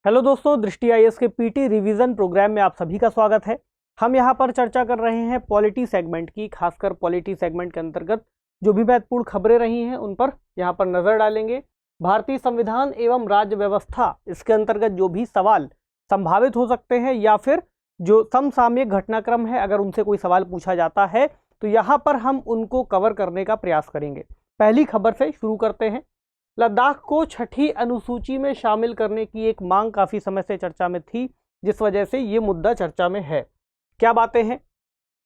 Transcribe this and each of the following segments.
Hello दोस्तों, दृष्टि IAS के पीटी रिवीजन प्रोग्राम में आप सभी का स्वागत है। हम यहाँ पर चर्चा कर रहे हैं पॉलिटी सेगमेंट की। खासकर पॉलिटी सेगमेंट के अंतर्गत जो भी महत्वपूर्ण खबरें रही हैं उन पर यहाँ पर नजर डालेंगे। भारतीय संविधान एवं राज्य व्यवस्था, इसके अंतर्गत जो भी सवाल संभावित हो सकते हैं या फिर जो समसामयिक घटनाक्रम है, अगर उनसे कोई सवाल पूछा जाता है तो यहाँ पर हम उनको कवर करने का प्रयास करेंगे। पहली खबर से शुरू करते हैं। लद्दाख को छठी अनुसूची में शामिल करने की एक मांग काफी समय से चर्चा में थी, जिस वजह से ये मुद्दा चर्चा में है। क्या बातें हैं?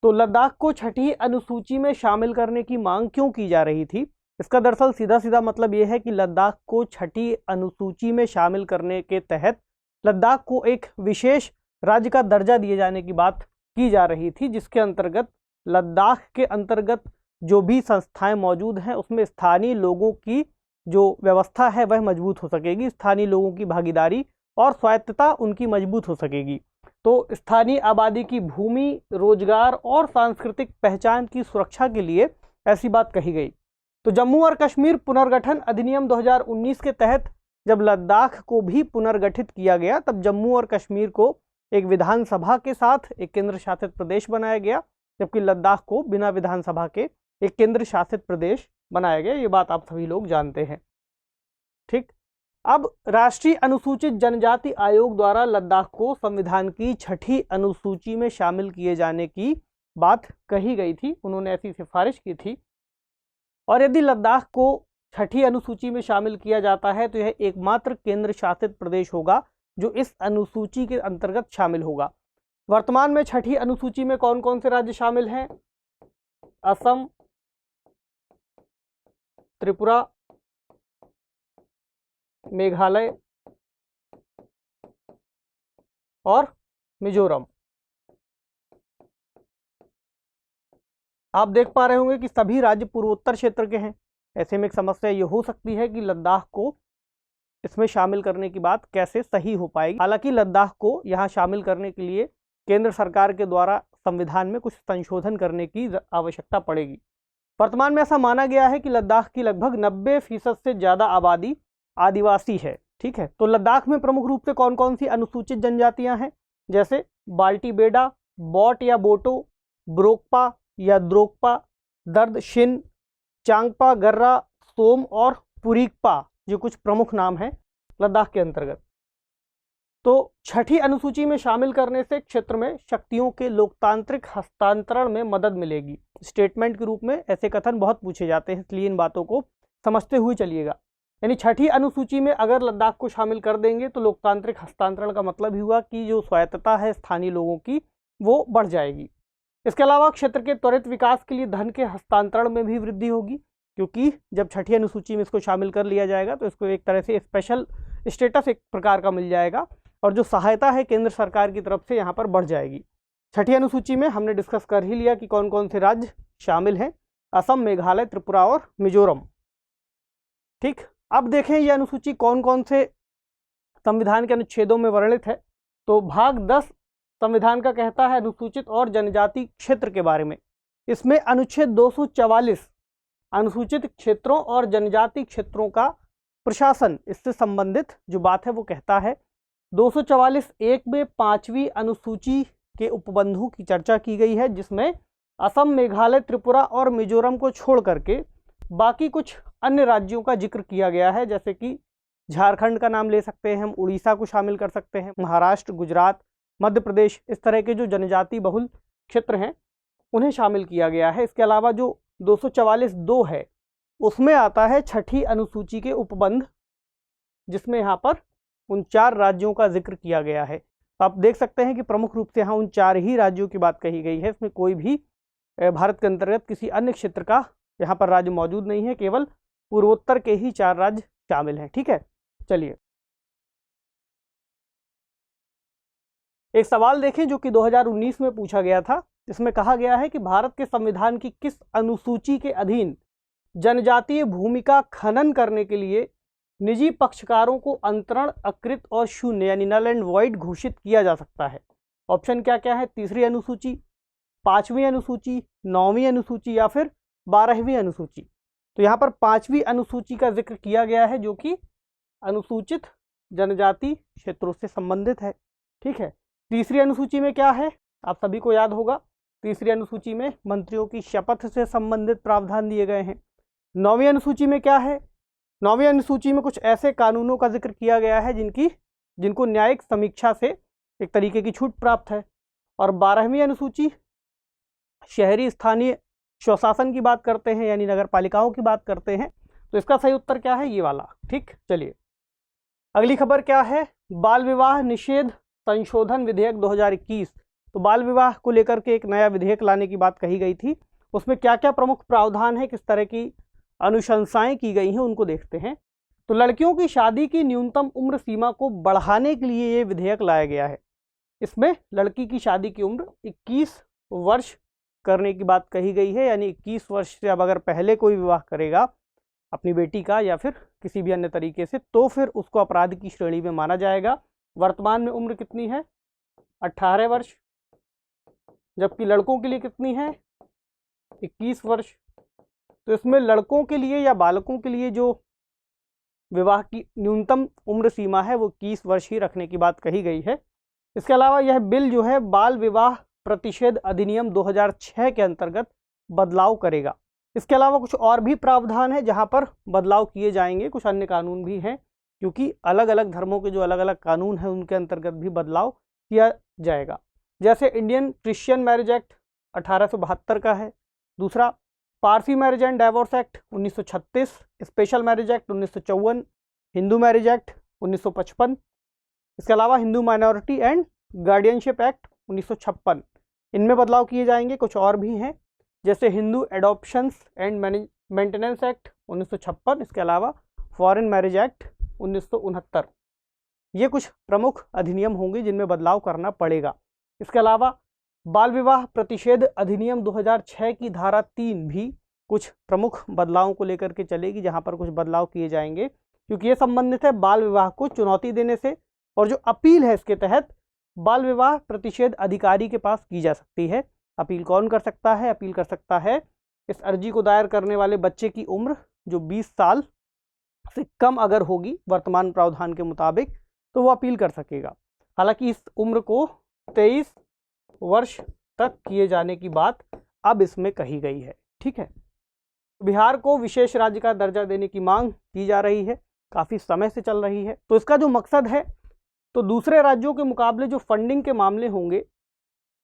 तो लद्दाख को छठी अनुसूची में शामिल करने की मांग क्यों की जा रही थी? इसका दरअसल सीधा सीधा मतलब यह है कि लद्दाख को छठी अनुसूची में शामिल करने के तहत लद्दाख को एक विशेष राज्य का दर्जा दिए जाने की बात की जा रही थी, जिसके अंतर्गत लद्दाख के अंतर्गत जो भी संस्थाएं मौजूद हैं उसमें स्थानीय लोगों की जो व्यवस्था है वह मजबूत हो सकेगी, स्थानीय लोगों की भागीदारी और स्वायत्तता उनकी मजबूत हो सकेगी। तो स्थानीय आबादी की भूमि, रोजगार और सांस्कृतिक पहचान की सुरक्षा के लिए ऐसी बात कही गई। तो जम्मू और कश्मीर पुनर्गठन अधिनियम 2019 के तहत जब लद्दाख को भी पुनर्गठित किया गया, तब जम्मू और कश्मीर को एक विधानसभा के साथ एक केंद्र शासित प्रदेश बनाया गया, जबकि लद्दाख को बिना विधानसभा के एक केंद्र शासित प्रदेश बनाया गया। ये बात आप सभी लोग जानते हैं। ठीक, अब राष्ट्रीय अनुसूचित जनजाति आयोग द्वारा लद्दाख को संविधान की छठी अनुसूची में शामिल किए जाने की बात कही गई थी। उन्होंने ऐसी सिफारिश की थी, और यदि लद्दाख को छठी अनुसूची में शामिल किया जाता है तो यह एकमात्र केंद्र शासित प्रदेश होगा जो इस अनुसूची के अंतर्गत शामिल होगा। वर्तमान में छठी अनुसूची में कौन कौन से राज्य शामिल हैं? असम, त्रिपुरा, मेघालय और मिजोरम। आप देख पा रहे होंगे कि सभी राज्य पूर्वोत्तर क्षेत्र के हैं। ऐसे में एक समस्या ये हो सकती है कि लद्दाख को इसमें शामिल करने की बात कैसे सही हो पाएगी। हालांकि लद्दाख को यहाँ शामिल करने के लिए केंद्र सरकार के द्वारा संविधान में कुछ संशोधन करने की आवश्यकता पड़ेगी। वर्तमान में ऐसा माना गया है कि लद्दाख की लगभग 90% से ज्यादा आबादी आदिवासी है। ठीक है, तो लद्दाख में प्रमुख रूप से कौन कौन सी अनुसूचित जनजातियां हैं? जैसे बाल्टी बेडा, बॉट या बोटो, ब्रोकपा या द्रोकपा, दर्द शिन, चांगपा, गर्रा, सोम और पुरीकपा, ये कुछ प्रमुख नाम हैं लद्दाख के अंतर्गत। तो छठी अनुसूची में शामिल करने से क्षेत्र में शक्तियों के लोकतांत्रिक हस्तांतरण में मदद मिलेगी। स्टेटमेंट के रूप में ऐसे कथन बहुत पूछे जाते हैं, इसलिए इन बातों को समझते हुए चलिएगा। यानी छठी अनुसूची में अगर लद्दाख को शामिल कर देंगे तो लोकतांत्रिक हस्तांतरण का मतलब ही हुआ कि जो स्वायत्तता है स्थानीय लोगों की वो बढ़ जाएगी। इसके अलावा क्षेत्र के त्वरित विकास के लिए धन के हस्तांतरण में भी वृद्धि होगी, क्योंकि जब छठी अनुसूची में इसको शामिल कर लिया जाएगा तो इसको एक तरह से स्पेशल स्टेटस एक प्रकार का मिल जाएगा, और जो सहायता है केंद्र सरकार की तरफ से यहाँ पर बढ़ जाएगी। छठी अनुसूची में हमने डिस्कस कर ही लिया कि कौन कौन से राज्य शामिल हैं: असम, मेघालय, त्रिपुरा और मिजोरम। ठीक, अब देखें ये अनुसूची कौन कौन से संविधान के अनुच्छेदों में वर्णित है। तो भाग 10 संविधान का कहता है अनुसूचित और जनजाति क्षेत्र के बारे में। इसमें अनुच्छेद 244 अनुसूचित क्षेत्रों और जनजाति क्षेत्रों का प्रशासन, इससे संबंधित जो बात है वो कहता है। 244(1) में 5वीं अनुसूची के उपबंधों की चर्चा की गई है, जिसमें असम, मेघालय, त्रिपुरा और मिजोरम को छोड़ करके बाकी कुछ अन्य राज्यों का जिक्र किया गया है, जैसे कि झारखंड का नाम ले सकते हैं हम, उड़ीसा को शामिल कर सकते हैं, महाराष्ट्र, गुजरात, मध्य प्रदेश, इस तरह के जो जनजाति बहुल क्षेत्र हैं उन्हें शामिल किया गया है। इसके अलावा जो 244(2) है उसमें आता है छठी अनुसूची के उपबंध, जिसमें यहाँ पर उन 4 राज्यों का जिक्र किया गया है। तो आप देख सकते हैं कि प्रमुख रूप से यहाँ उन 4 ही राज्यों की बात कही गई है। इसमें कोई भी भारत के अंतर्गत किसी अन्य क्षेत्र का यहाँ पर राज्य मौजूद नहीं है, केवल पूर्वोत्तर के ही 4 राज्य शामिल हैं। ठीक है, चलिए एक सवाल देखें जो कि 2019 में पूछा गया था। इसमें कहा गया है कि भारत के संविधान की किस अनुसूची के अधीन जनजातीय भूमि का खनन करने के लिए निजी पक्षकारों को अंतरण, अकृत और शून्य यानी नल एंड वॉइड घोषित किया जा सकता है? ऑप्शन क्या क्या है? तीसरी अनुसूची, 5वीं अनुसूची, 9वीं अनुसूची या फिर 12वीं अनुसूची। तो यहाँ पर 5वीं अनुसूची का जिक्र किया गया है, जो कि अनुसूचित जनजाति क्षेत्रों से संबंधित है। ठीक है। तीसरी अनुसूची में क्या है, आप सभी को याद होगा, तीसरी अनुसूची में मंत्रियों की शपथ से संबंधित प्रावधान दिए गए हैं। 9वीं अनुसूची में क्या है, 9वीं अनुसूची में कुछ ऐसे कानूनों का जिक्र किया गया है जिनको न्यायिक समीक्षा से एक तरीके की छूट प्राप्त है। और 12वीं अनुसूची शहरी स्थानीय स्वशासन की बात करते हैं, यानी नगर पालिकाओं की बात करते हैं। तो इसका सही उत्तर क्या है, ये वाला। ठीक, चलिए अगली खबर क्या है, बाल विवाह निषेध संशोधन विधेयक 2021। तो बाल विवाह को लेकर के एक नया विधेयक लाने की बात कही गई थी। उसमें क्या क्या प्रमुख प्रावधान है, किस तरह की अनुशंसाएं की गई हैं, उनको देखते हैं। तो लड़कियों की शादी की न्यूनतम उम्र सीमा को बढ़ाने के लिए ये विधेयक लाया गया है। इसमें लड़की की शादी की उम्र 21 वर्ष करने की बात कही गई है, यानी 21 वर्ष से अब अगर पहले कोई विवाह करेगा अपनी बेटी का या फिर किसी भी अन्य तरीके से, तो फिर उसको अपराध की श्रेणी में माना जाएगा। वर्तमान में उम्र कितनी है, 18 वर्ष, जबकि लड़कों के लिए कितनी है, 21 वर्ष। तो इसमें लड़कों के लिए या बालकों के लिए जो विवाह की न्यूनतम उम्र सीमा है वो 21 वर्ष ही रखने की बात कही गई है। इसके अलावा यह बिल जो है बाल विवाह प्रतिषेध अधिनियम 2006 के अंतर्गत बदलाव करेगा। इसके अलावा कुछ और भी प्रावधान है जहां पर बदलाव किए जाएंगे, कुछ अन्य कानून भी हैं, क्योंकि अलग अलग धर्मों के जो अलग अलग कानून हैं उनके अंतर्गत भी बदलाव किया जाएगा। जैसे इंडियन क्रिश्चियन मैरिज एक्ट 1872 का है, दूसरा Parsi marriage and divorce act 1936, special marriage act 1954, Hindu marriage act 1955, इसके अलावा Hindu minority and guardianship act 1956, इनमें बदलाव किए जाएंगे। कुछ और भी हैं, जैसे हिंदू एडॉप्शंस एंड मेंटेनेंस एक्ट 1956, इसके अलावा फॉरेन मैरिज एक्ट 1969। ये कुछ प्रमुख अधिनियम होंगे जिनमें बदलाव करना पड़ेगा। इसके अलावा बाल विवाह प्रतिषेध अधिनियम 2006 की धारा 3 भी कुछ प्रमुख बदलावों को लेकर के चलेगी, जहां पर कुछ बदलाव किए जाएंगे, क्योंकि ये संबंधित है बाल विवाह को चुनौती देने से। और जो अपील है इसके तहत बाल विवाह प्रतिषेध अधिकारी के पास की जा सकती है। अपील कौन कर सकता है, अपील कर सकता है इस अर्जी को दायर करने वाले बच्चे की उम्र जो 20 साल से कम अगर होगी वर्तमान प्रावधान के मुताबिक, तो वो अपील कर सकेगा। हालांकि इस उम्र को 23 वर्ष तक किए जाने की बात अब इसमें कही गई है। ठीक है। बिहार को विशेष राज्य का दर्जा देने की मांग की जा रही है, काफ़ी समय से चल रही है। तो इसका जो मकसद है, तो दूसरे राज्यों के मुकाबले जो फंडिंग के मामले होंगे,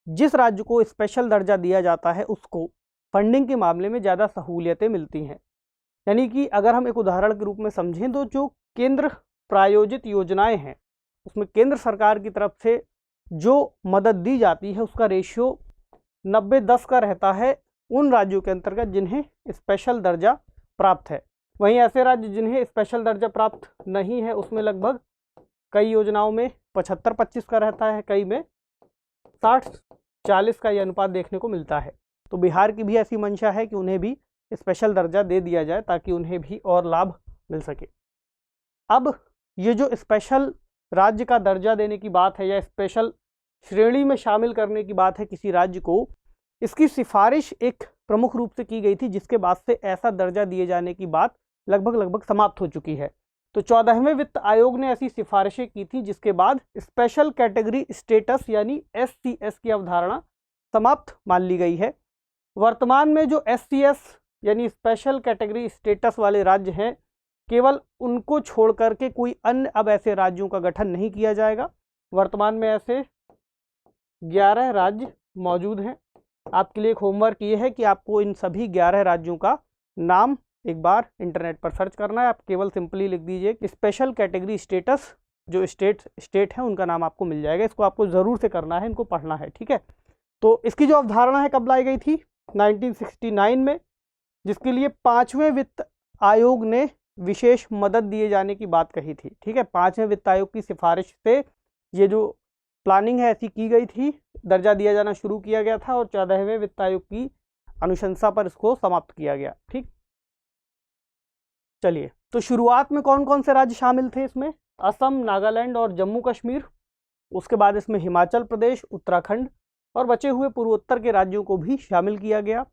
जिस राज्य को स्पेशल दर्जा दिया जाता है उसको फंडिंग के मामले में ज़्यादा सहूलियतें मिलती हैं। यानी कि अगर हम एक उदाहरण के रूप में समझें तो जो केंद्र प्रायोजित योजनाएं हैं उसमें केंद्र सरकार की तरफ से जो मदद दी जाती है उसका रेशियो 90-10 का रहता है उन राज्यों के अंतर्गत जिन्हें स्पेशल दर्जा प्राप्त है। वहीं ऐसे राज्य जिन्हें स्पेशल दर्जा प्राप्त नहीं है उसमें लगभग कई योजनाओं में 75-25 का रहता है, कई में 60-40 का यह अनुपात देखने को मिलता है। तो बिहार की भी ऐसी मंशा है कि उन्हें भी स्पेशल दर्जा दे दिया जाए ताकि उन्हें भी और लाभ मिल सके। अब ये जो स्पेशल राज्य का दर्जा देने की बात है या स्पेशल श्रेणी में शामिल करने की बात है किसी राज्य को, इसकी सिफारिश एक प्रमुख रूप से की गई थी, जिसके बाद से ऐसा दर्जा दिए जाने की बात लगभग समाप्त हो चुकी है। तो 14वें वित्त आयोग ने ऐसी सिफारिशें की थी जिसके बाद स्पेशल कैटेगरी स्टेटस यानी SCS की अवधारणा समाप्त मान ली गई है। वर्तमान में जो SCS यानी स्पेशल कैटेगरी स्टेटस वाले राज्य हैं, केवल उनको छोड़ करके कोई अन्य अब ऐसे राज्यों का गठन नहीं किया जाएगा। वर्तमान में ऐसे 11 राज्य मौजूद हैं। आपके लिए एक होमवर्क ये है कि आपको इन सभी 11 राज्यों का नाम एक बार इंटरनेट पर सर्च करना है। आप केवल सिंपली लिख दीजिए स्पेशल कैटेगरी स्टेटस, जो स्टेट है उनका नाम आपको मिल जाएगा। इसको आपको ज़रूर से करना है, इनको पढ़ना है, ठीक है। तो इसकी जो अवधारणा है कब लाई गई थी, 1969 में, जिसके लिए 5वें वित्त आयोग ने विशेष मदद दिए जाने की बात कही थी, ठीक है। 5वें वित्त आयोग की सिफारिश से ये जो प्लानिंग है ऐसी की गई थी, दर्जा दिया जाना शुरू किया गया था और 14वें वित्त आयोग की अनुशंसा पर इसको समाप्त किया गया, ठीक। चलिए, तो शुरुआत में कौन कौन से राज्य शामिल थे इसमें, असम, नागालैंड और जम्मू कश्मीर। उसके बाद इसमें हिमाचल प्रदेश, उत्तराखंड और बचे हुए पूर्वोत्तर के राज्यों को भी शामिल किया गया।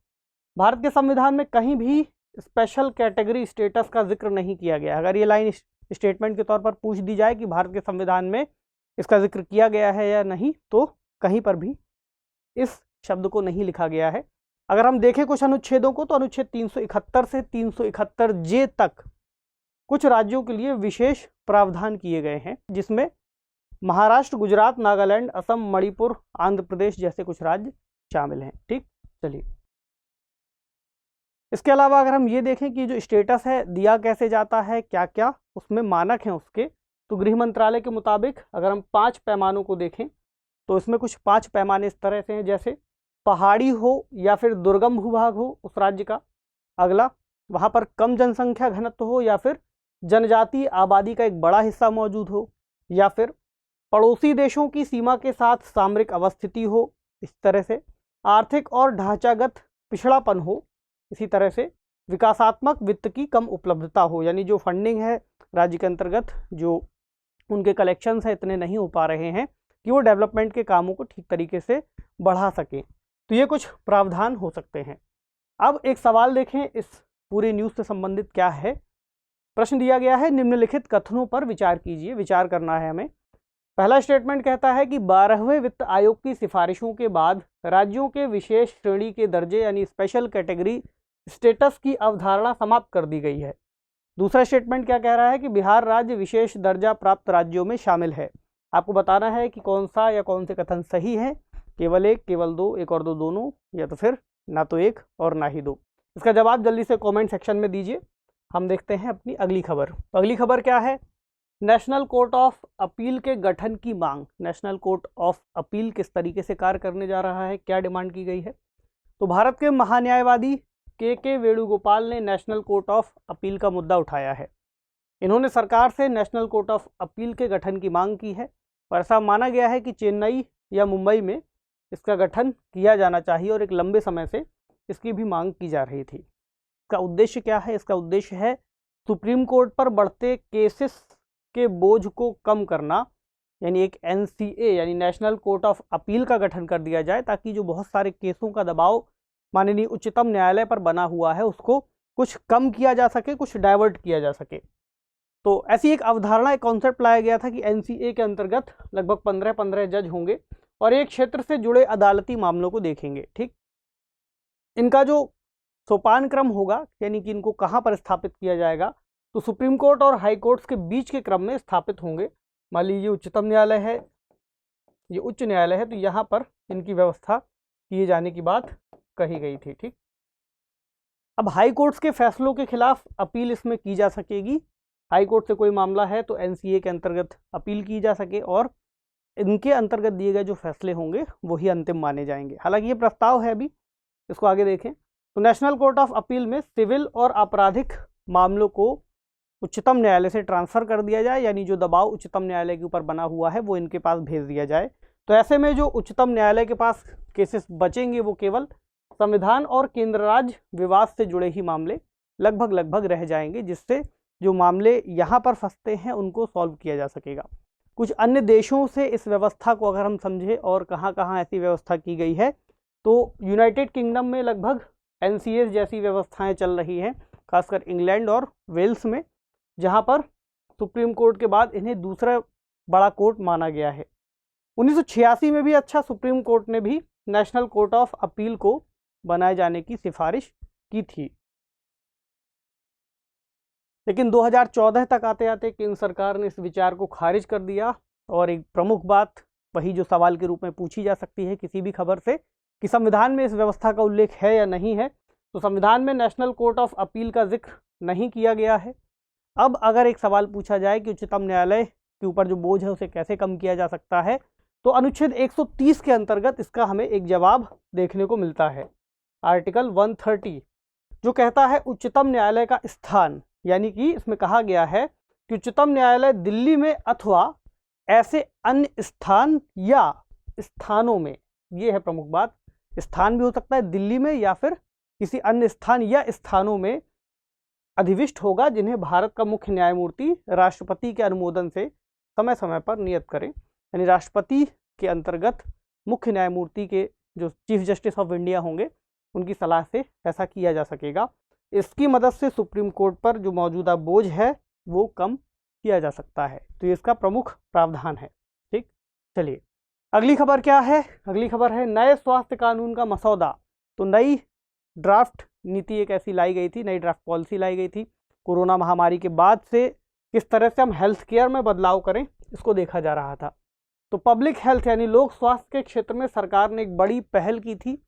भारत के संविधान में कहीं भी स्पेशल कैटेगरी स्टेटस का जिक्र नहीं किया गया। अगर ये लाइन स्टेटमेंट के तौर पर पूछ दी जाए कि भारत के संविधान में इसका जिक्र किया गया है या नहीं, तो कहीं पर भी इस शब्द को नहीं लिखा गया है। अगर हम देखें कुछ अनुच्छेदों को, तो अनुच्छेद 371 से 371 जे तक कुछ राज्यों के लिए विशेष प्रावधान किए गए हैं, जिसमें महाराष्ट्र, गुजरात, नागालैंड, असम, मणिपुर, आंध्र प्रदेश जैसे कुछ राज्य शामिल हैं। ठीक, चलिए इसके अलावा अगर हम ये देखें कि जो स्टेटस है दिया कैसे जाता है, क्या क्या उसमें मानक हैं उसके, तो गृह मंत्रालय के मुताबिक अगर हम 5 पैमानों को देखें तो इसमें कुछ 5 पैमाने इस तरह से हैं, जैसे पहाड़ी हो या फिर दुर्गम भूभाग हो उस राज्य का। अगला, वहाँ पर कम जनसंख्या घनत्व हो या फिर जनजातीय आबादी का एक बड़ा हिस्सा मौजूद हो, या फिर पड़ोसी देशों की सीमा के साथ सामरिक अवस्थिति हो, इस तरह से आर्थिक और ढांचागत पिछड़ापन हो, इसी तरह से विकासात्मक वित्त की कम उपलब्धता हो, यानी जो फंडिंग है राज्य के अंतर्गत, जो उनके कलेक्शंस है इतने नहीं हो पा रहे हैं कि वो डेवलपमेंट के कामों को ठीक तरीके से बढ़ा सकें। तो ये कुछ प्रावधान हो सकते हैं। अब एक सवाल देखें इस पूरे न्यूज़ से संबंधित क्या है। प्रश्न दिया गया है, निम्नलिखित कथनों पर विचार कीजिए। विचार करना है हमें। पहला स्टेटमेंट कहता है कि 12वें वित्त आयोग की सिफारिशों के बाद राज्यों के विशेष श्रेणी के दर्जे यानी स्पेशल कैटेगरी स्टेटस की अवधारणा समाप्त कर दी गई है। दूसरा स्टेटमेंट क्या कह रहा है कि बिहार राज्य विशेष दर्जा प्राप्त राज्यों में शामिल है। आपको बताना है कि कौन सा या कौन से कथन सही है, केवल एक, केवल दो, एक और दो दोनों, या तो फिर ना तो एक और ना ही दो। इसका जवाब जल्दी से कमेंट सेक्शन में दीजिए। हम देखते हैं अपनी अगली खबर। अगली खबर क्या है? नेशनल कोर्ट ऑफ अपील के गठन की मांग। नेशनल कोर्ट ऑफ अपील किस तरीके से कार्य करने जा रहा है, क्या डिमांड की गई है? तो भारत के महान्यायवादी के वेणुगोपाल ने नेशनल कोर्ट ऑफ अपील का मुद्दा उठाया है। इन्होंने सरकार से नेशनल कोर्ट ऑफ अपील के गठन की मांग की है और ऐसा माना गया है कि चेन्नई या मुंबई में इसका गठन किया जाना चाहिए और एक लंबे समय से इसकी भी मांग की जा रही थी। इसका उद्देश्य क्या है? इसका उद्देश्य है सुप्रीम कोर्ट पर बढ़ते केसेस के बोझ को कम करना, यानी एक NCA यानी नेशनल कोर्ट ऑफ अपील का गठन कर दिया जाए ताकि जो बहुत सारे केसों का दबाव माननीय उच्चतम न्यायालय पर बना हुआ है उसको कुछ कम किया जा सके, कुछ डाइवर्ट किया जा सके। तो ऐसी एक अवधारणा, एक कॉन्सेप्ट लाया गया था कि NCA के अंतर्गत लगभग 15 जज होंगे और एक क्षेत्र से जुड़े अदालती मामलों को देखेंगे। ठीक, इनका जो सोपान क्रम होगा, यानी कि इनको कहाँ पर स्थापित किया जाएगा, तो सुप्रीम कोर्ट और हाई कोर्ट्स के बीच के क्रम में स्थापित होंगे। मान लीजिए उच्चतम न्यायालय है, ये उच्च न्यायालय है, तो यहाँ पर इनकी व्यवस्था किए जाने की बात कही गई थी। ठीक, अब हाई कोर्ट्स के फैसलों के खिलाफ अपील इसमें की जा सकेगी। हाई कोर्ट से कोई मामला है तो NCA के अंतर्गत अपील की जा सके और इनके अंतर्गत दिए गए जो फैसले होंगे वही अंतिम माने जाएंगे। हालांकि ये प्रस्ताव है, अभी इसको आगे देखें। तो नेशनल कोर्ट ऑफ अपील में सिविल और आपराधिक मामलों को उच्चतम न्यायालय से ट्रांसफर कर दिया जाए, यानी जो दबाव उच्चतम न्यायालय के ऊपर बना हुआ है वो इनके पास भेज दिया जाए। तो ऐसे में जो उच्चतम न्यायालय के पास केसेस बचेंगे वो केवल संविधान और केंद्र राज्य विवाद से जुड़े ही मामले लगभग रह जाएंगे, जिससे जो मामले यहाँ पर फंसते हैं उनको सॉल्व किया जा सकेगा। कुछ अन्य देशों से इस व्यवस्था को अगर हम समझें और कहाँ कहाँ ऐसी व्यवस्था की गई है, तो यूनाइटेड किंगडम में लगभग NCAs जैसी व्यवस्थाएं चल रही हैं, खासकर इंग्लैंड और वेल्स में, जहाँ पर सुप्रीम कोर्ट के बाद इन्हें दूसरा बड़ा कोर्ट माना गया है। 1986 में भी सुप्रीम कोर्ट ने भी नेशनल कोर्ट ऑफ अपील को बनाए जाने की सिफारिश की थी, लेकिन 2014 तक आते आते केंद्र सरकार ने इस विचार को खारिज कर दिया। और एक प्रमुख बात वही जो सवाल के रूप में पूछी जा सकती है किसी भी खबर से, कि संविधान में इस व्यवस्था का उल्लेख है या नहीं है। तो संविधान में नेशनल कोर्ट ऑफ अपील का जिक्र नहीं किया गया है। अब अगर एक सवाल पूछा जाए कि उच्चतम न्यायालय के ऊपर जो बोझ है उसे कैसे कम किया जा सकता है, तो अनुच्छेद 130 के अंतर्गत इसका हमें एक जवाब देखने को मिलता है। आर्टिकल 130 जो कहता है उच्चतम न्यायालय का स्थान, यानी कि इसमें कहा गया है कि उच्चतम न्यायालय दिल्ली में अथवा ऐसे अन्य स्थान या स्थानों में, ये है प्रमुख बात, स्थान भी हो सकता है दिल्ली में या फिर किसी अन्य स्थान या स्थानों में अधिविष्ट होगा, जिन्हें भारत का मुख्य न्यायमूर्ति राष्ट्रपति के अनुमोदन से समय समय पर नियत करें। यानी राष्ट्रपति के अंतर्गत मुख्य न्यायमूर्ति के जो चीफ जस्टिस ऑफ इंडिया होंगे उनकी सलाह से ऐसा किया जा सकेगा। इसकी मदद से सुप्रीम कोर्ट पर जो मौजूदा बोझ है वो कम किया जा सकता है। तो ये इसका प्रमुख प्रावधान है। ठीक, चलिए अगली खबर क्या है। अगली खबर है नए स्वास्थ्य कानून का मसौदा। तो नई ड्राफ्ट नीति एक ऐसी लाई गई थी, नई ड्राफ्ट पॉलिसी लाई गई थी। कोरोना महामारी के बाद से किस तरह से हम हेल्थ केयर में बदलाव करें, इसको देखा जा रहा था। तो पब्लिक हेल्थ यानी लोक स्वास्थ्य के क्षेत्र में सरकार ने एक बड़ी पहल की थी,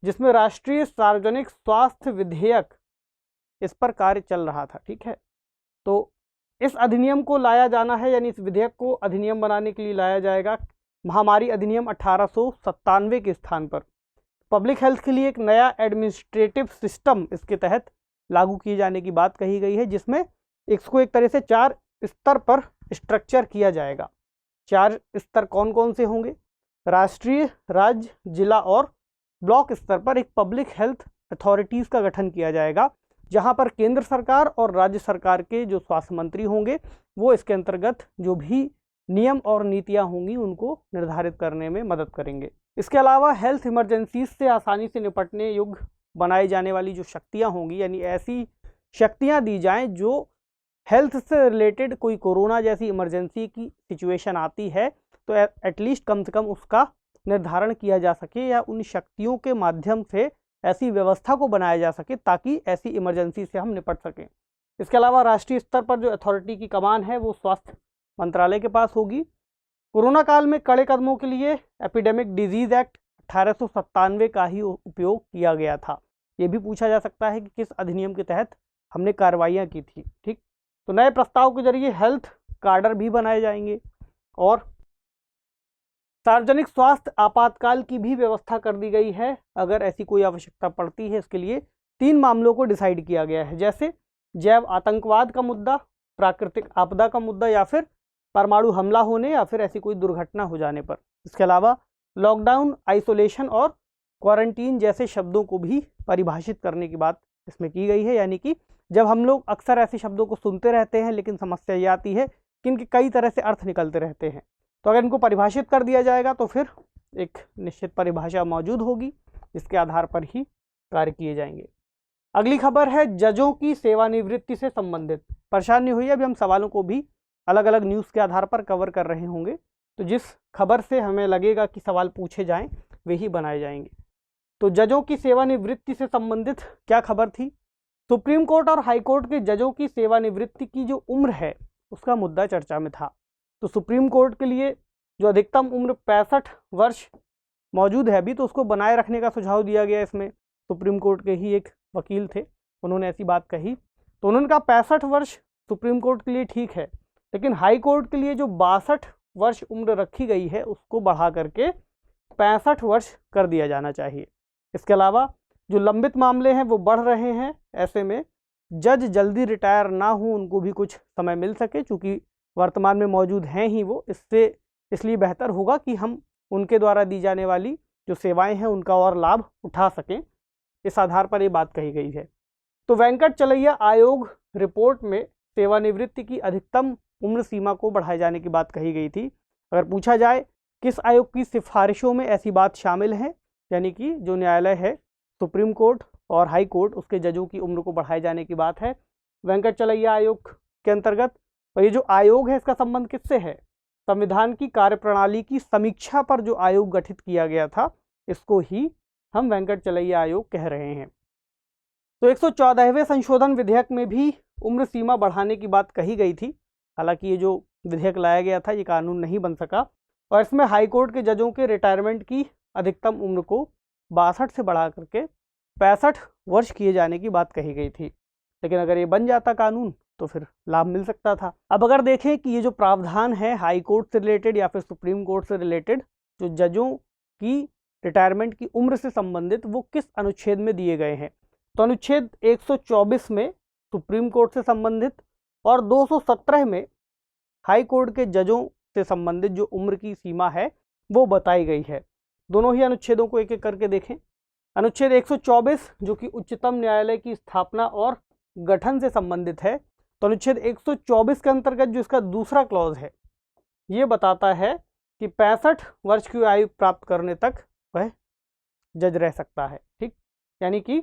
जिसमें राष्ट्रीय सार्वजनिक स्वास्थ्य विधेयक इस पर कार्य चल रहा था। ठीक है, तो इस अधिनियम को लाया जाना है, यानी इस विधेयक को अधिनियम बनाने के लिए लाया जाएगा महामारी अधिनियम 1897 के स्थान पर। पब्लिक हेल्थ के लिए एक नया एडमिनिस्ट्रेटिव सिस्टम इसके तहत लागू किए जाने की बात कही गई है, जिसमें इसको एक तरह से 4 स्तर पर स्ट्रक्चर किया जाएगा। 4 स्तर कौन कौन से होंगे? राष्ट्रीय, राज्य, जिला और ब्लॉक स्तर पर एक पब्लिक हेल्थ अथॉरिटीज़ का गठन किया जाएगा, जहां पर केंद्र सरकार और राज्य सरकार के जो स्वास्थ्य मंत्री होंगे वो इसके अंतर्गत जो भी नियम और नीतियां होंगी उनको निर्धारित करने में मदद करेंगे। इसके अलावा हेल्थ इमरजेंसीज से आसानी से निपटने योग्य बनाई जाने वाली जो शक्तियां होंगी, यानी ऐसी शक्तियां दी जाएं जो हेल्थ से रिलेटेड कोई कोरोना जैसी इमरजेंसी की सिचुएशन आती है तो एटलीस्ट कम से कम उसका निर्धारण किया जा सके, या उन शक्तियों के माध्यम से ऐसी व्यवस्था को बनाया जा सके ताकि ऐसी इमरजेंसी से हम निपट सकें। इसके अलावा राष्ट्रीय स्तर पर जो अथॉरिटी की कमान है वो स्वास्थ्य मंत्रालय के पास होगी। कोरोना काल में कड़े कदमों के लिए एपिडेमिक डिजीज एक्ट 1897 का ही उपयोग किया गया था। ये भी पूछा जा सकता है कि किस अधिनियम के तहत हमने कार्रवाइयाँ की थी। ठीक, तो नए प्रस्ताव के जरिए हेल्थ कार्डर भी बनाए जाएंगे और सार्वजनिक स्वास्थ्य आपातकाल की भी व्यवस्था कर दी गई है। अगर ऐसी कोई आवश्यकता पड़ती है, इसके लिए 3 मामलों को डिसाइड किया गया है, जैसे जैव आतंकवाद का मुद्दा, प्राकृतिक आपदा का मुद्दा, या फिर परमाणु हमला होने या फिर ऐसी कोई दुर्घटना हो जाने पर। इसके अलावा लॉकडाउन, आइसोलेशन और क्वारंटीन जैसे शब्दों को भी परिभाषित करने की बात इसमें की गई है। यानी कि जब हम लोग अक्सर ऐसे शब्दों को सुनते रहते हैं, लेकिन समस्या ये आती है कि इनके कई तरह से अर्थ निकलते रहते हैं, तो अगर इनको परिभाषित कर दिया जाएगा तो फिर एक निश्चित परिभाषा मौजूद होगी, जिसके आधार पर ही कार्य किए जाएंगे। अगली खबर है जजों की सेवानिवृत्ति से संबंधित। परेशान नहीं हुई, अभी हम सवालों को भी अलग अलग न्यूज़ के आधार पर कवर कर रहे होंगे, तो जिस खबर से हमें लगेगा कि सवाल पूछे जाएं वे ही बनाए जाएंगे। तो जजों की सेवानिवृत्ति से संबंधित क्या खबर थी? सुप्रीम कोर्ट और हाई कोर्ट के जजों की सेवानिवृत्ति की जो उम्र है उसका मुद्दा चर्चा में था। तो सुप्रीम कोर्ट के लिए जो अधिकतम उम्र 65 वर्ष मौजूद है अभी, तो उसको बनाए रखने का सुझाव दिया गया। इसमें सुप्रीम कोर्ट के ही एक वकील थे, उन्होंने ऐसी बात कही, तो उन्होंने कहा 65 वर्ष सुप्रीम कोर्ट के लिए ठीक है, लेकिन हाई कोर्ट के लिए जो 62 वर्ष उम्र रखी गई है उसको बढ़ा करके 65 वर्ष कर दिया जाना चाहिए। इसके अलावा जो लंबित मामले हैं वो बढ़ रहे हैं, ऐसे में जज जल्दी रिटायर ना हो, उनको भी कुछ समय मिल सके, चूँकि वर्तमान में मौजूद हैं ही वो, इसलिए बेहतर होगा कि हम उनके द्वारा दी जाने वाली जो सेवाएं हैं उनका और लाभ उठा सकें। इस आधार पर ये बात कही गई है। तो वेंकटचलैया आयोग रिपोर्ट में सेवानिवृत्ति की अधिकतम उम्र सीमा को बढ़ाए जाने की बात कही गई थी। अगर पूछा जाए किस आयोग की सिफारिशों में ऐसी बात शामिल है, यानी कि जो न्यायालय है सुप्रीम कोर्ट और हाई कोर्ट, उसके जजों की उम्र को बढ़ाए जाने की बात है वेंकटचलैया आयोग के अंतर्गत। और ये जो आयोग है इसका संबंध किससे है? संविधान की कार्यप्रणाली की समीक्षा पर जो आयोग गठित किया गया था, इसको ही हम वेंकटचलैया आयोग कह रहे हैं। तो 114वें संशोधन विधेयक में भी उम्र सीमा बढ़ाने की बात कही गई थी। हालांकि ये जो विधेयक लाया गया था ये कानून नहीं बन सका, और इसमें हाई कोर्ट के जजों के रिटायरमेंट की अधिकतम उम्र को 62 से बढ़ा करके 65 वर्ष किए जाने की बात कही गई थी। लेकिन अगर ये बन जाता कानून तो फिर लाभ मिल सकता था। अब अगर देखें कि ये जो प्रावधान है हाई कोर्ट से रिलेटेड या फिर सुप्रीम कोर्ट से रिलेटेड, जो जजों की रिटायरमेंट की उम्र से संबंधित, वो किस अनुच्छेद में दिए गए हैं? तो अनुच्छेद 124 में सुप्रीम कोर्ट से संबंधित और 217 में हाई कोर्ट के जजों से संबंधित जो उम्र की सीमा है वो बताई गई है। दोनों ही अनुच्छेदों को एक एक करके देखें। अनुच्छेद 124 जो कि उच्चतम न्यायालय की स्थापना और गठन से संबंधित है, तो अनुच्छेद 124 के अंतर्गत जो इसका दूसरा क्लॉज है ये बताता है कि 65 वर्ष की आयु प्राप्त करने तक वह जज रह सकता है। ठीक, यानी कि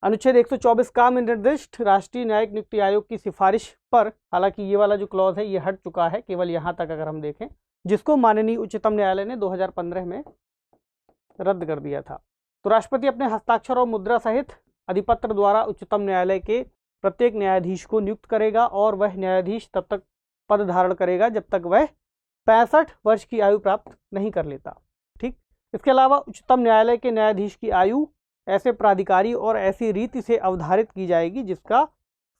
अनुच्छेद 124 काम में निर्दिष्ट राष्ट्रीय न्यायिक नियुक्ति आयोग की सिफारिश पर, हालांकि ये वाला जो क्लॉज है ये हट चुका है, केवल यहाँ तक अगर हम देखें, जिसको माननीय उच्चतम न्यायालय ने 2015 में रद्द कर दिया था। तो राष्ट्रपति अपने हस्ताक्षर और मुद्रा सहित अधिपत्र द्वारा उच्चतम न्यायालय के प्रत्येक न्यायाधीश को नियुक्त करेगा और वह न्यायाधीश तब तक पद धारण करेगा जब तक वह 65 वर्ष की आयु प्राप्त नहीं कर लेता। ठीक, इसके अलावा उच्चतम न्यायालय के न्यायाधीश की आयु ऐसे प्राधिकारी और ऐसी रीति से अवधारित की जाएगी जिसका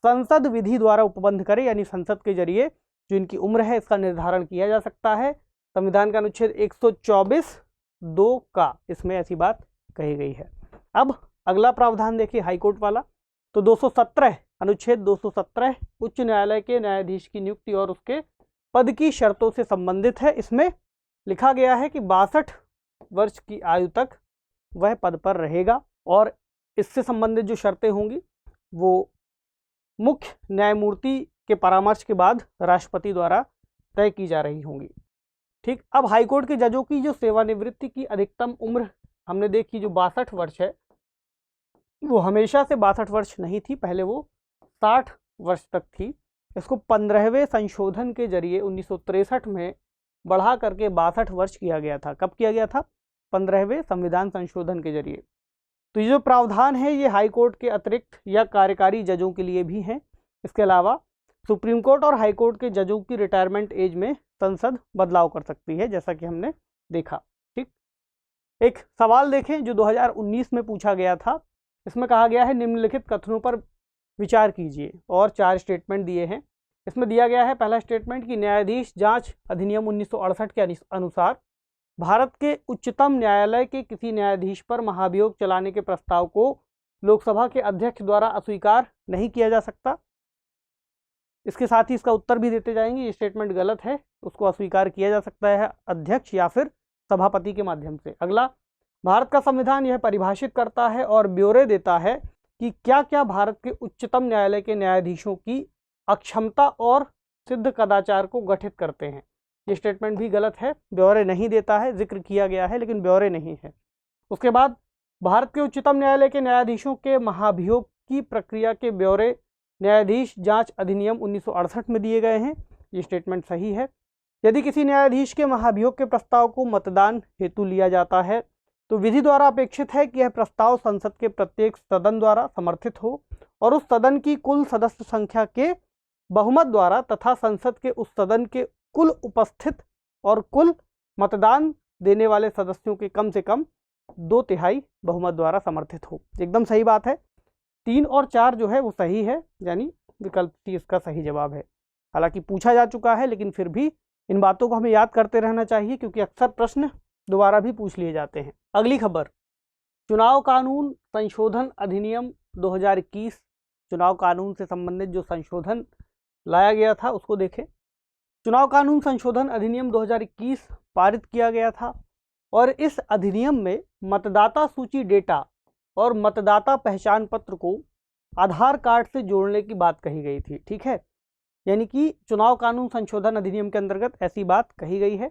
संसद विधि द्वारा उपबंध करे, यानी संसद के जरिए जो इनकी उम्र है इसका निर्धारण किया जा सकता है। संविधान का अनुच्छेद 124(2) का इसमें ऐसी बात कही गई है। अब अगला प्रावधान देखिए हाईकोर्ट वाला। तो 217 अनुच्छेद 217 उच्च न्यायालय के न्यायाधीश की नियुक्ति और उसके पद की शर्तों से संबंधित है। इसमें लिखा गया है कि 62 वर्ष की आयु तक वह पद पर रहेगा और इससे संबंधित जो शर्तें होंगी वो मुख्य न्यायमूर्ति के परामर्श के बाद राष्ट्रपति द्वारा तय की जा रही होंगी। ठीक, अब हाईकोर्ट के जजों की जो सेवानिवृत्ति की अधिकतम उम्र हमने देखी जो 62 वर्ष है, वो हमेशा से 62 वर्ष नहीं थी, पहले वो 60 वर्ष तक थी। इसको 15वें संशोधन के जरिए 1963 में बढ़ा करके 62 वर्ष किया गया था। कब किया गया था? 15वें संविधान संशोधन के जरिए। तो ये जो प्रावधान है ये हाई कोर्ट के अतिरिक्त या कार्यकारी जजों के लिए भी हैं। इसके अलावा सुप्रीम कोर्ट और हाई कोर्ट के जजों की रिटायरमेंट एज में संसद बदलाव कर सकती है, जैसा कि हमने देखा। ठीक, एक सवाल देखें जो 2019 में पूछा गया था। इसमें कहा गया है निम्नलिखित कथनों पर विचार कीजिए, और 4 स्टेटमेंट दिए हैं। इसमें दिया गया है पहला स्टेटमेंट कि न्यायाधीश जांच अधिनियम 1968 के अनुसार भारत के उच्चतम न्यायालय के किसी न्यायाधीश पर महाभियोग चलाने के प्रस्ताव को लोकसभा के अध्यक्ष द्वारा अस्वीकार नहीं किया जा सकता। इसके साथ ही इसका उत्तर भी देते जाएंगे। ये स्टेटमेंट गलत है, उसको अस्वीकार किया जा सकता है अध्यक्ष या फिर सभापति के माध्यम से। अगला, भारत का संविधान यह परिभाषित करता है और ब्यौरे देता है कि क्या क्या भारत के उच्चतम न्यायालय के न्यायाधीशों की अक्षमता और सिद्ध कदाचार को गठित करते हैं। ये स्टेटमेंट भी गलत है, ब्यौरे नहीं देता है, जिक्र किया गया है लेकिन ब्यौरे नहीं है। उसके बाद, भारत के उच्चतम न्यायालय के न्यायाधीशों के महाभियोग की प्रक्रिया के ब्यौरे न्यायाधीश जांच अधिनियम 1968 में दिए गए हैं। ये स्टेटमेंट सही है। यदि किसी न्यायाधीश के महाभियोग के प्रस्ताव को मतदान हेतु लिया जाता है तो विधि द्वारा अपेक्षित है कि यह प्रस्ताव संसद के प्रत्येक सदन द्वारा समर्थित हो और उस सदन की कुल सदस्य संख्या के बहुमत द्वारा तथा संसद के उस सदन के कुल उपस्थित और कुल मतदान देने वाले सदस्यों के कम से कम 2/3 बहुमत द्वारा समर्थित हो। एकदम सही बात है। 3 और 4 जो है वो सही है, यानी विकल्प सी इसका सही जवाब है। हालांकि पूछा जा चुका है लेकिन फिर भी इन बातों को हमें याद करते रहना चाहिए क्योंकि अक्सर प्रश्न दोबारा भी पूछ लिए जाते हैं। अगली खबर, चुनाव कानून संशोधन अधिनियम 2021। चुनाव कानून से संबंधित जो संशोधन लाया गया था उसको देखें। चुनाव कानून संशोधन अधिनियम 2021 पारित किया गया था और इस अधिनियम में मतदाता सूची डेटा और मतदाता पहचान पत्र को आधार कार्ड से जोड़ने की बात कही गई थी। ठीक है, यानी कि चुनाव कानून संशोधन अधिनियम के अंतर्गत ऐसी बात कही गई है।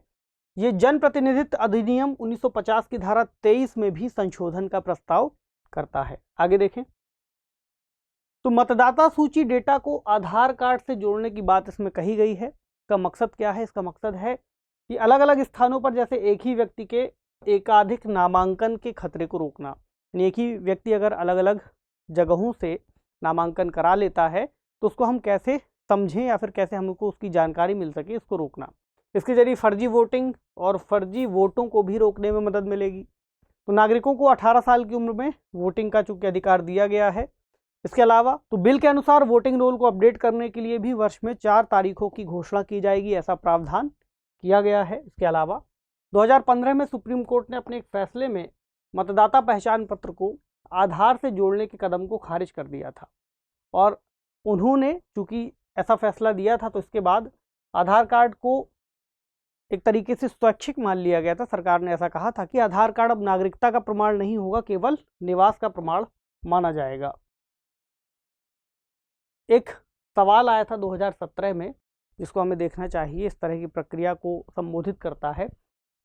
ये जन प्रतिनिधित्व अधिनियम 1950 की धारा 23 में भी संशोधन का प्रस्ताव करता है। आगे देखें, तो मतदाता सूची डेटा को आधार कार्ड से जोड़ने की बात इसमें कही गई है। इसका मकसद क्या है? इसका मकसद है कि अलग अलग स्थानों पर जैसे एक ही व्यक्ति के एकाधिक नामांकन के खतरे को रोकना, यानी एक ही व्यक्ति अगर अलग अलग जगहों से नामांकन करा लेता है तो उसको हम कैसे समझें या फिर कैसे हमको उसकी जानकारी मिल सके, इसको रोकना। इसके जरिए फर्जी वोटिंग और फर्जी वोटों को भी रोकने में मदद मिलेगी। तो नागरिकों को 18 साल की उम्र में वोटिंग का चूंकि अधिकार दिया गया है। इसके अलावा तो बिल के अनुसार वोटिंग रोल को अपडेट करने के लिए भी वर्ष में 4 तारीखों की घोषणा की जाएगी, ऐसा प्रावधान किया गया है। इसके अलावा 2015 में सुप्रीम कोर्ट ने अपने एक फैसले में मतदाता पहचान पत्र को आधार से जोड़ने के कदम को खारिज कर दिया था और उन्होंने चूंकि ऐसा फैसला दिया था तो इसके बाद आधार कार्ड को एक तरीके से स्वैच्छिक मान लिया गया था। सरकार ने ऐसा कहा था कि आधार कार्ड अब नागरिकता का प्रमाण नहीं होगा, केवल निवास का प्रमाण माना जाएगा। एक सवाल आया था 2017 में जिसको हमें देखना चाहिए, इस तरह की प्रक्रिया को संबोधित करता है।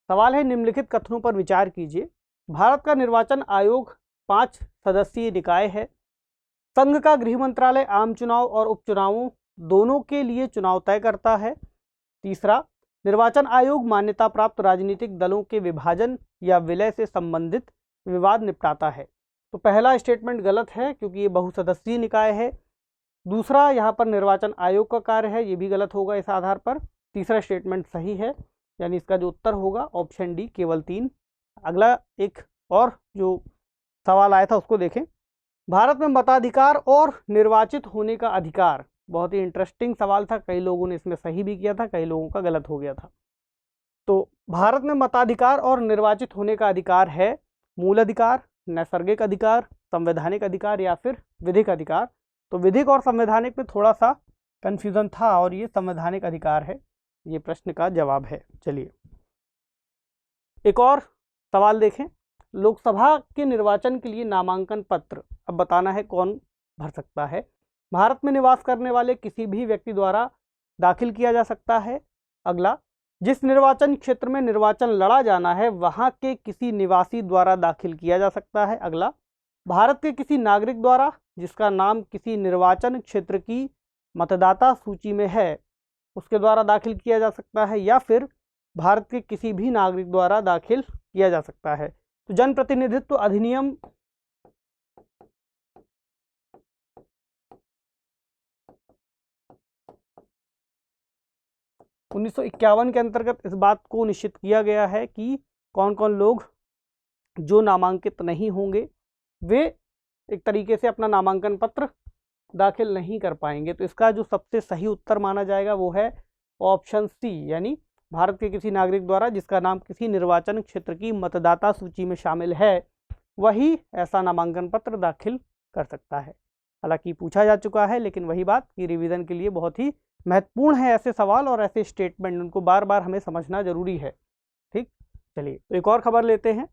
सवाल है, निम्नलिखित कथनों पर विचार कीजिए। भारत का निर्वाचन आयोग 5 सदस्यीय निकाय है संघ का गृह मंत्रालय आम चुनाव और उपचुनावों दोनों के लिए चुनाव तय करता है। तीसरा, निर्वाचन आयोग मान्यता प्राप्त राजनीतिक दलों के विभाजन या विलय से संबंधित विवाद निपटाता है। तो पहला स्टेटमेंट गलत है क्योंकि ये बहुसदस्यीय निकाय है। दूसरा, यहाँ पर निर्वाचन आयोग का कार्य है, ये भी गलत होगा इस आधार पर। तीसरा स्टेटमेंट सही है, यानी इसका जो उत्तर होगा ऑप्शन डी केवल 3। अगला एक और जो सवाल आया था उसको देखें। भारत में मताधिकार और निर्वाचित होने का अधिकार, बहुत ही इंटरेस्टिंग सवाल था। कई लोगों ने इसमें सही भी किया था, कई लोगों का गलत हो गया था। तो भारत में मताधिकार और निर्वाचित होने का अधिकार है मूल अधिकार, नैसर्गिक अधिकार, संवैधानिक अधिकार या फिर विधिक अधिकार। तो विधिक और संवैधानिक में थोड़ा सा कंफ्यूजन था और ये संवैधानिक अधिकार है, ये प्रश्न का जवाब है। चलिए एक और सवाल देखें। लोकसभा के निर्वाचन के लिए नामांकन पत्र अब बताना है कौन भर सकता है। भारत में निवास करने वाले किसी भी व्यक्ति द्वारा दाखिल किया जा सकता है। अगला, जिस निर्वाचन क्षेत्र में निर्वाचन लड़ा जाना है वहां के किसी निवासी द्वारा दाखिल किया जा सकता है। अगला, भारत के किसी नागरिक द्वारा जिसका नाम किसी निर्वाचन क्षेत्र की मतदाता सूची में है उसके द्वारा दाखिल किया जा सकता है, या फिर भारत के किसी भी नागरिक द्वारा दाखिल किया जा सकता है। तो जनप्रतिनिधित्व अधिनियम 1951 के अंतर्गत इस बात को निश्चित किया गया है कि कौन कौन लोग जो नामांकित नहीं होंगे वे एक तरीके से अपना नामांकन पत्र दाखिल नहीं कर पाएंगे। तो इसका जो सबसे सही उत्तर माना जाएगा वो है ऑप्शन सी, यानी भारत के किसी नागरिक द्वारा जिसका नाम किसी निर्वाचन क्षेत्र की मतदाता सूची में शामिल है वही ऐसा नामांकन पत्र दाखिल कर सकता है। हालांकि पूछा जा चुका है, लेकिन वही बात कि रिवीजन के लिए बहुत ही महत्वपूर्ण है ऐसे सवाल और ऐसे स्टेटमेंट, उनको बार बार हमें समझना जरूरी है। ठीक, चलिए तो एक और खबर लेते हैं।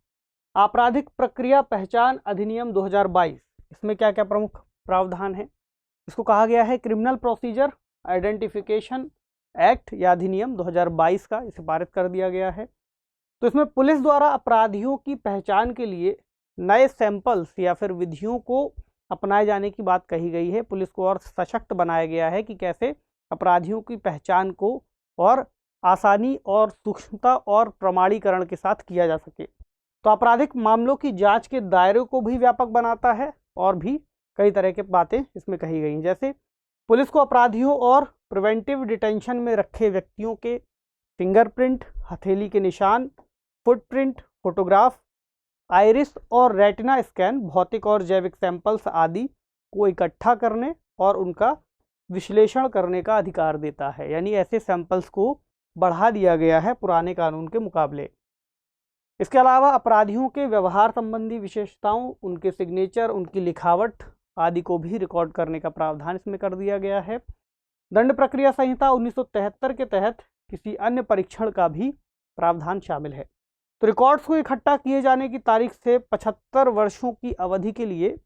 आपराधिक प्रक्रिया पहचान अधिनियम 2022, इसमें क्या क्या प्रमुख प्रावधान है। इसको कहा गया है क्रिमिनल प्रोसीजर आइडेंटिफिकेशन एक्ट या अधिनियम 2022 का, इसे पारित कर दिया गया है। तो इसमें पुलिस द्वारा अपराधियों की पहचान के लिए नए सैंपल्स या फिर विधियों को अपनाए जाने की बात कही गई है। पुलिस को और सशक्त बनाया गया है कि कैसे अपराधियों की पहचान को और आसानी और सूक्ष्मता और प्रमाणीकरण के साथ किया जा सके। तो आपराधिक मामलों की जांच के दायरे को भी व्यापक बनाता है और भी कई तरह की बातें इसमें कही गई हैं। जैसे पुलिस को अपराधियों और प्रिवेंटिव डिटेंशन में रखे व्यक्तियों के फिंगरप्रिंट, हथेली के निशान, फुटप्रिंट, फोटोग्राफ, आइरिस और रेटिना स्कैन, भौतिक और जैविक सैंपल्स आदि को इकट्ठा करने और उनका विश्लेषण करने का अधिकार देता है। यानी ऐसे सैंपल्स को बढ़ा दिया गया है पुराने कानून के मुकाबले। इसके अलावा अपराधियों के व्यवहार संबंधी विशेषताओं, उनके सिग्नेचर, उनकी लिखावट आदि को भी रिकॉर्ड करने का प्रावधान इसमें कर दिया गया है। दंड प्रक्रिया संहिता 1973 के तहत किसी अन्य परीक्षण का भी प्रावधान शामिल है। तो रिकॉर्ड्स को इकट्ठा किए जाने की तारीख से 75 वर्षों की अवधि के लिए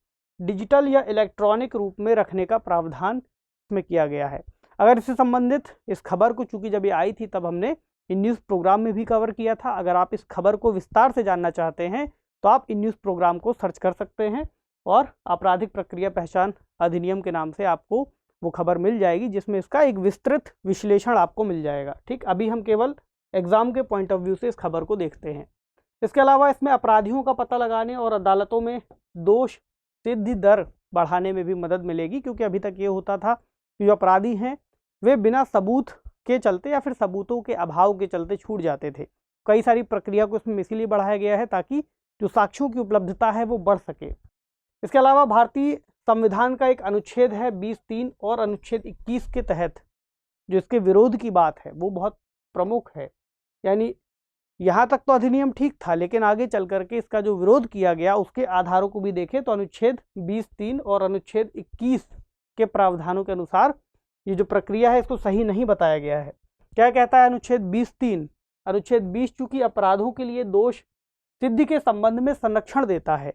डिजिटल या इलेक्ट्रॉनिक रूप में रखने का प्रावधान इसमें किया गया है। अगर इससे संबंधित इस खबर को, चूंकि जब ये आई थी तब हमने इन न्यूज़ प्रोग्राम में भी कवर किया था, अगर आप इस खबर को विस्तार से जानना चाहते हैं तो आप इन न्यूज़ प्रोग्राम को सर्च कर सकते हैं और आपराधिक प्रक्रिया पहचान अधिनियम के नाम से आपको वो खबर मिल जाएगी जिसमें इसका एक विस्तृत विश्लेषण आपको मिल जाएगा। ठीक, अभी हम केवल एग्जाम के पॉइंट ऑफ व्यू से इस खबर को देखते हैं। इसके अलावा इसमें अपराधियों का पता लगाने और अदालतों में दोष सिद्धि दर बढ़ाने में भी मदद मिलेगी, क्योंकि अभी तक ये होता था कि जो अपराधी हैं वे बिना सबूत के चलते या फिर सबूतों के अभाव के चलते छूट जाते थे। कई सारी प्रक्रिया को इसमें इसीलिए बढ़ाया गया है ताकि जो साक्ष्यों की उपलब्धता है वो बढ़ सके। इसके अलावा भारतीय संविधान का एक अनुच्छेद है 20(3) और अनुच्छेद 21 के तहत जो इसके विरोध की बात है वो बहुत प्रमुख है। यानी यहाँ तक तो अधिनियम ठीक था, लेकिन आगे चल करके इसका जो विरोध किया गया उसके आधारों को भी देखें तो अनुच्छेद 20(3) और अनुच्छेद 21 के प्रावधानों के अनुसार ये जो प्रक्रिया है इसको सही नहीं बताया गया है। क्या कहता है अनुच्छेद 20(3)? अनुच्छेद 20 चूंकि अपराधों के लिए दोष सिद्धि के संबंध में संरक्षण देता है,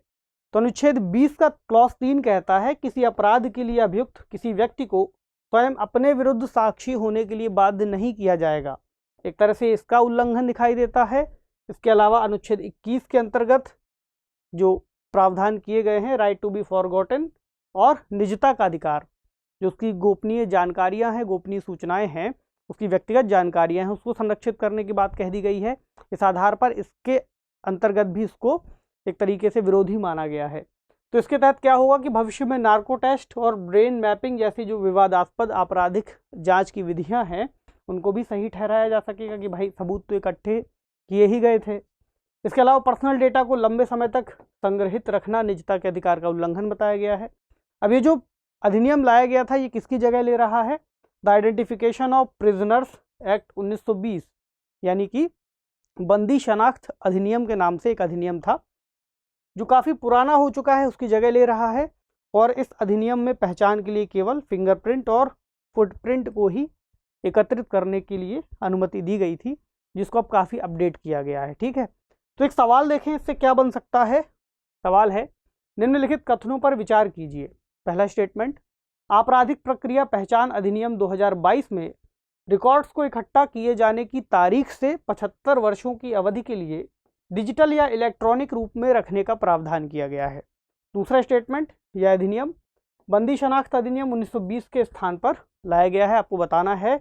तो अनुच्छेद 20 का क्लॉज 3 कहता है किसी अपराध के लिए अभियुक्त किसी व्यक्ति को स्वयं अपने विरुद्ध साक्षी होने के लिए बाध्य नहीं किया जाएगा। एक तरह से इसका उल्लंघन दिखाई देता है। इसके अलावा अनुच्छेद 21 के अंतर्गत जो प्रावधान किए गए हैं राइट टू बी फॉरगॉटन, और निजता का अधिकार, जो उसकी गोपनीय जानकारियां हैं, गोपनीय सूचनाएं हैं, उसकी व्यक्तिगत जानकारियां हैं, उसको संरक्षित करने की बात कह दी गई है। इस आधार पर इसके अंतर्गत भी इसको एक तरीके से विरोधी माना गया है। तो इसके तहत क्या होगा कि भविष्य में नार्को टेस्ट और ब्रेन मैपिंग जैसी जो विवादास्पद आपराधिक जांच की विधियां हैं उनको भी सही ठहराया जा सकेगा कि भाई सबूत तो इकट्ठे किए ही गए थे। इसके अलावा पर्सनल डेटा को लंबे समय तक संग्रहित रखना निजता के अधिकार का उल्लंघन बताया गया है। अब ये जो अधिनियम लाया गया था ये किसकी जगह ले रहा है? The identification of prisoners act 1920 यानी कि बंदी शनाख्त अधिनियम के नाम से एक अधिनियम था जो काफ़ी पुराना हो चुका है, उसकी जगह ले रहा है। और इस अधिनियम में पहचान के लिए केवल फिंगरप्रिंट और फुटप्रिंट को ही एकत्रित करने के लिए अनुमति दी गई थी, जिसको अब काफ़ी अपडेट किया गया है। ठीक है, तो एक सवाल देखें इससे क्या बन सकता है। सवाल है, निम्नलिखित कथनों पर विचार कीजिए। पहला स्टेटमेंट, आपराधिक प्रक्रिया पहचान अधिनियम 2022 में रिकॉर्ड्स को इकट्ठा किए जाने की तारीख से 75 वर्षों की अवधि के लिए डिजिटल या इलेक्ट्रॉनिक रूप में रखने का प्रावधान किया गया है। दूसरा स्टेटमेंट, यह अधिनियम बंदी शनाख्त अधिनियम 1920 के स्थान पर लाया गया है। आपको बताना है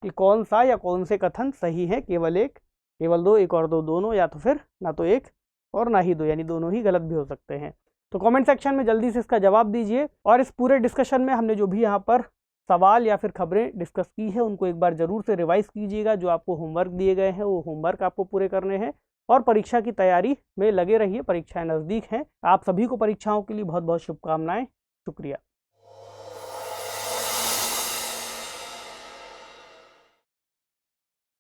कि कौन सा या कौन से कथन सही है, केवल एक, केवल दो, एक और दो, दोनों, या तो फिर ना तो एक और ना ही दो, यानी दोनों ही गलत भी हो सकते हैं। तो कमेंट सेक्शन में जल्दी से इसका जवाब दीजिए। और इस पूरे डिस्कशन में हमने जो भी यहाँ पर सवाल या फिर खबरें डिस्कस की है उनको एक बार जरूर से रिवाइज कीजिएगा। जो आपको होमवर्क दिए गए हैं वो होमवर्क आपको पूरे करने हैं और परीक्षा की तैयारी में लगे रहिए। परीक्षाएं नज़दीक हैं। आप सभी को परीक्षाओं के लिए बहुत बहुत शुभकामनाएं। शुक्रिया।